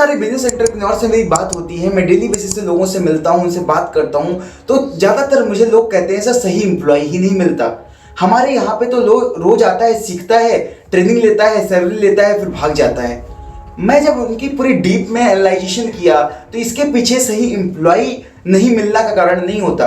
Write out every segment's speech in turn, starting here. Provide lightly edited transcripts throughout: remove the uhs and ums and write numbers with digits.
सारे business entrepreneur से मेरी बात होती है, मैं डेली बेसिस पे लोगों से मिलता हूँ, उनसे बात करता हूँ, तो ज़्यादातर मुझे लोग कहते हैं सर सही एम्प्लॉय ही नहीं मिलता। हमारे यहाँ पे तो लोग रोज आता है, सीखता है, ट्रेनिंग लेता है, सैलरी लेता है, फिर भाग जाता है। मैं जब उनकी पूरी डीप में एनालाइजेशन किया तो इसके पीछे सही एम्प्लॉय नहीं मिलना का कारण नहीं होता,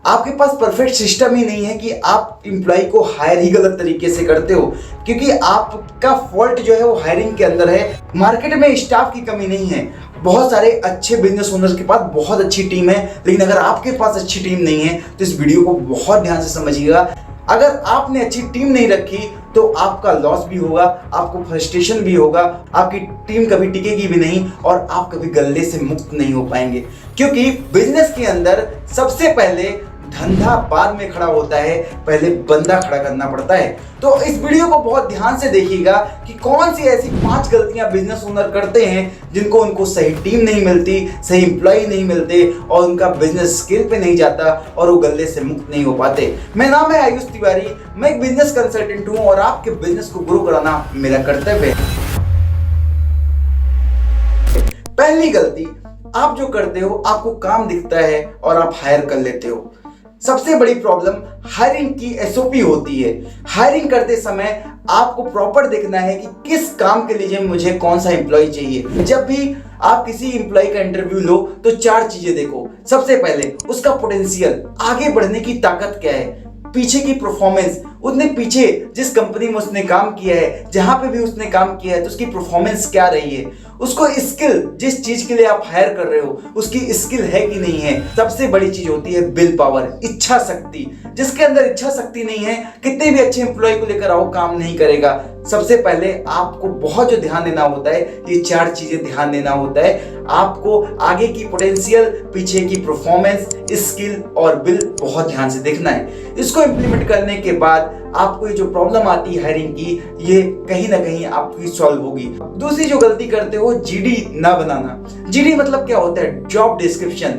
आपके पास परफेक्ट सिस्टम ही नहीं है कि आप एम्प्लॉय को हायर ही गलत तरीके से करते हो, क्योंकि आपका फॉल्ट जो है वो हायरिंग के अंदर है। मार्केट में स्टाफ की कमी नहीं है, बहुत सारे अच्छे बिजनेस ओनर्स के पास बहुत अच्छी टीम है, लेकिन अगर आपके पास अच्छी टीम नहीं है तो इस वीडियो को बहुत ध्यान से समझिएगा। अगर आपने अच्छी टीम नहीं रखी तो आपका लॉस भी होगा, आपको फ्रस्ट्रेशन भी होगा, आपकी टीम कभी टिकेगी भी नहीं और आप कभी गल्ले से मुक्त नहीं हो पाएंगे। क्योंकि बिजनेस के अंदर सबसे पहले धंधा बाद में खड़ा होता है, पहले बंदा खड़ा करना पड़ता है। तो इस वीडियो को बहुत ध्यान से देखिएगा कि कौन सी ऐसी 5 गलतियां बिजनेस ओनर करते हैं जिनको उनको सही टीम नहीं मिलती, सही एम्प्लॉय नहीं मिलते और उनका बिजनेस स्केल पे नहीं जाता और वो गल्ले से मुक्त नहीं हो पाते। मेरा नाम है आयुष तिवारी, मैं एक बिजनेस कंसल्टेंट हूं और आपके बिजनेस को ग्रो कराना मेरा कर्तव्य है। पहली गलती, आप जो करते हो आपको काम दिखता है और आप हायर कर लेते हो। सबसे बड़ी प्रॉब्लम हायरिंग की एसओपी होती है। हायरिंग करते समय आपको प्रॉपर देखना है कि किस काम के लिए मुझे कौन सा एम्प्लॉय चाहिए। जब भी आप किसी एम्प्लॉय का इंटरव्यू लो तो 4 चीजें देखो। सबसे पहले उसका पोटेंशियल, आगे बढ़ने की ताकत क्या है, पीछे की परफॉर्मेंस, उसने पीछे जिस कंपनी में उसने काम किया है, जहां पे भी उसने काम किया है तो उसकी परफॉर्मेंस क्या रही है, उसको स्किल, जिस चीज के लिए आप हायर कर रहे हो उसकी स्किल है कि नहीं है। सबसे बड़ी चीज होती है विल पावर, इच्छा शक्ति। जिसके अंदर इच्छा शक्ति नहीं है, कितने भी अच्छे एम्प्लॉय को लेकर आओ काम नहीं करेगा। सबसे पहले आपको बहुत जो ध्यान देना होता है, ये 4 चीजें ध्यान देना होता है। आपको आगे की पोटेंशियल, पीछे की परफॉर्मेंस, स्किल और विल बहुत ध्यान से देखना है। इसको इंप्लीमेंट करने के बाद आपको ये जो प्रॉब्लम आती है हायरिंग की, ये कहीं ना कहीं आपकी सॉल्व होगी। दूसरी जो गलती करते हो, जीडी ना बनाना। जीडी मतलब क्या होता है? Job description.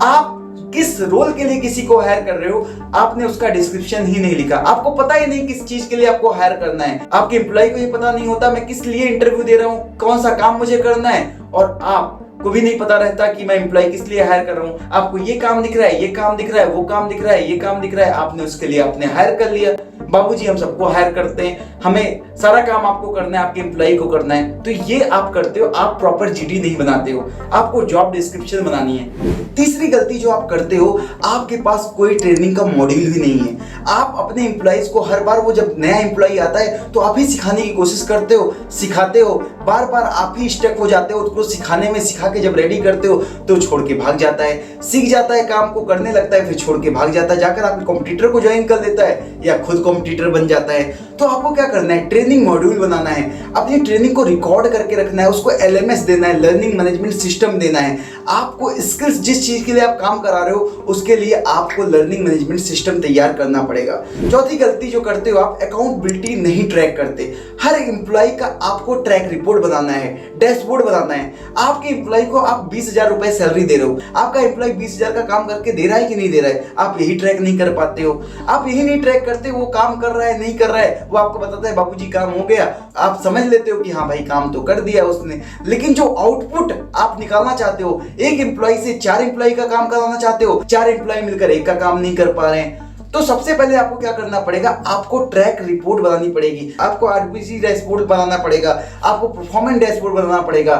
आप किस रोल के लिए किसी को हायर कर रहे हो, आपने उसका डिस्क्रिप्शन ही नहीं लिखा। आपको पता ही नहीं किस चीज के लिए आपको हायर करना है। आपके एम्प्लॉय को ये पता नहीं होता मैं किस लिए इंटरव्यू दे रहा हूँ, कौन सा काम मुझे करना है, और आपको भी नहीं पता रहता कि मैं एम्प्लॉय किस लिए हायर कर रहा हूँ। आपको ये काम दिख रहा है, ये काम दिख रहा है, वो काम दिख रहा है, ये काम दिख रहा है, आपने उसके लिए आपने हायर कर लिया। बाबूजी हम सबको हायर करते हैं, हमें सारा काम आपको करना है, आपके एम्प्लॉय को करना है, तो ये आप करते हो। आप प्रॉपर जीडी नहीं बनाते हो, आपको जॉब डिस्क्रिप्शन बनानी है। तीसरी गलती जो आप करते हो, आपके पास कोई ट्रेनिंग का मॉड्यूल भी नहीं है। आप अपने एम्प्लॉयज को हर बार, वो जब नया एम्प्लॉय आता है तो आप ही सिखाने की कोशिश करते हो, सिखाते हो, बार बार आप ही स्टक हो जाते हो। उसको सिखाने में, सिखा के जब रेडी करते हो तो छोड़ के भाग जाता है, सीख जाता है, काम को करने लगता है, फिर छोड़ के भाग जाता है, जाकर आपके कॉम्पिटिटर को ज्वाइन कर लेता है या खुद कॉम्पिटिटर बन जाता है। तो आपको क्या करना है? ट्रेनिंग मॉड्यूल बनाना है, अपनी ट्रेनिंग को रिकॉर्ड करके रखना है, उसको एलएमएस देना है, लर्निंग मैनेजमेंट सिस्टम देना है। आपको स्किल्स, जिस चीज के लिए आप काम करा रहे हो उसके लिए आपको लर्निंग मैनेजमेंट सिस्टम तैयार करना पड़ेगा। चौथी गलती जो करते हो, आप अकाउंटेबिलिटी नहीं ट्रैक करते। हर एम्प्लॉय का आपको ट्रैक रिपोर्ट बनाना है, डैशबोर्ड बनाना है। आपके एम्प्लॉय को आप 20,000 रुपए सैलरी दे रहे हो, आपका एम्प्लॉय 20,000 का काम करके दे रहा है कि नहीं दे रहा है, आप यही ट्रैक नहीं कर पाते हो। आप यही नहीं ट्रैक करते वो काम कर रहा है नहीं कर रहा है, वो आपको बताता है बाबूजी काम हो गया, आप समझ लेते हो कि हाँ भाई काम तो कर दिया उसने, लेकिन जो आउटपुट आप निकालना चाहते हो, एक एम्प्लॉय से 4 एम्प्लॉय का काम कराना चाहते हो, 4 एम्प्लॉय मिलकर एक का काम नहीं कर पा रहे हैं। तो सबसे पहले आपको क्या करना पड़ेगा? आपको ट्रैक रिपोर्ट बनानी पड़ेगी, आपको आरपीसी डैशबोर्ड बनाना पड़ेगा, आपको परफॉर्मेंस डैशबोर्ड बनाना पड़ेगा।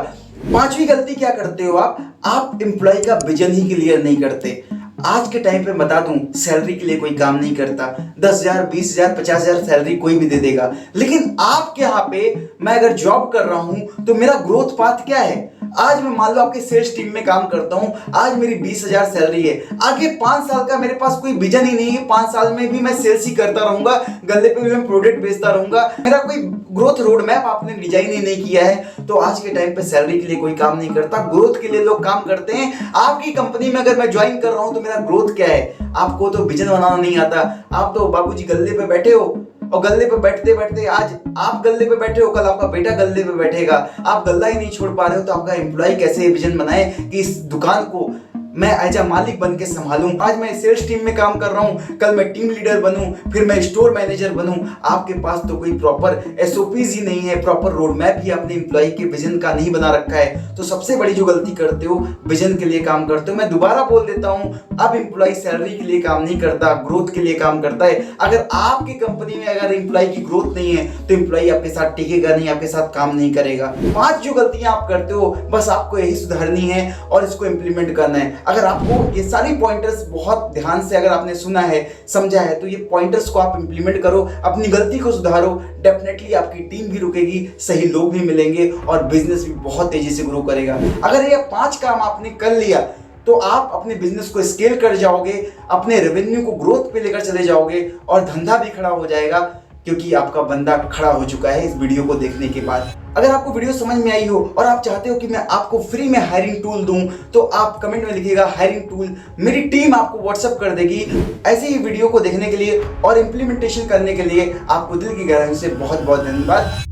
5वीं गलती क्या करते हो आप एम्प्लॉय का विजन ही क्लियर नहीं करते। आज के टाइम पे बता दूं, सैलरी के लिए कोई काम नहीं करता। 10,000, 20,000, 50,000 सैलरी कोई भी दे देगा, लेकिन आपके यहाँ पे मैं अगर जॉब कर रहा हूं तो मेरा ग्रोथ पाथ क्या है? आज मैं मान लो आपके सेल्स टीम में काम करता हूं, आज मेरी 20,000 सैलरी है, आगे 5 साल का मेरे पास कोई विजन ही नहीं है। 5 साल में भी मैं सेल्स ही करता रहूंगा, गले पे भी मैं प्रोडक्ट बेचता रहूंगा, मेरा कोई ग्रोथ रोड मैप आपने डिजाइन ही नहीं किया है। तो आज के टाइम पे सैलरी के लिए कोई काम नहीं करता, ग्रोथ के लिए लोग काम करते हैं। आपकी कंपनी में अगर मैं ज्वाइन कर रहा हूं तो मेरा ग्रोथ क्या है? आपको तो विजन बनाना नहीं आता। आप तो बाबूजी गल्ले पे बैठे हो और गल्ले पे बैठते बैठते, आज आप गल्ले पे बैठे हो, कल आपका बेटा गल्ले पे बैठेगा। आप गल्ला ही नहीं छोड़ पा रहे हो तो आपका एम्प्लॉय कैसे विजन बनाए कि इस दुकान को मैं एज अ मालिक बन के संभालूं। आज मैं सेल्स टीम में काम कर रहा हूं, कल मैं टीम लीडर बनूं, फिर मैं स्टोर मैनेजर बनूं। आपके पास तो कोई प्रॉपर एसओपीज ही नहीं है, प्रॉपर रोड मैप ही अपने एम्प्लॉय के विजन का नहीं बना रखा है। तो सबसे बड़ी जो गलती करते हो, विजन के लिए काम करते हो। मैं दोबारा बोल देता हूं, अब एम्प्लॉय सैलरी के लिए काम नहीं करता, ग्रोथ के लिए काम करता है। अगर आपकी कंपनी में अगर एम्प्लॉय की ग्रोथ नहीं है तो एम्प्लॉय आपके साथ टिकेगा नहीं, आपके साथ काम नहीं करेगा। 5 जो गलतियां आप करते हो, बस आपको यही सुधारनी है और इसको इंप्लीमेंट करना है। अगर आपको ये सारी पॉइंटर्स बहुत ध्यान से अगर आपने सुना है, समझा है, तो ये पॉइंटर्स को आप इंप्लीमेंट करो, अपनी गलती को सुधारो। डेफिनेटली आपकी टीम भी रुकेगी, सही लोग भी मिलेंगे और बिजनेस भी बहुत तेजी से ग्रो करेगा। अगर ये 5 काम आपने कर लिया तो आप अपने बिजनेस को स्केल कर जाओगे, अपने रेवेन्यू को ग्रोथ पे लेकर चले जाओगे और धंधा भी खड़ा हो जाएगा, क्योंकि आपका बंदा खड़ा हो चुका है इस वीडियो को देखने के बाद। अगर आपको वीडियो समझ में आई हो और आप चाहते हो कि मैं आपको फ्री में हायरिंग टूल दूं, तो आप कमेंट में लिखिएगा हायरिंग टूल। मेरी टीम आपको व्हाट्सएप कर देगी। ऐसे ही वीडियो को देखने के लिए और इंप्लीमेंटेशन करने के लिए आपको दिल की गहराई से बहुत बहुत धन्यवाद।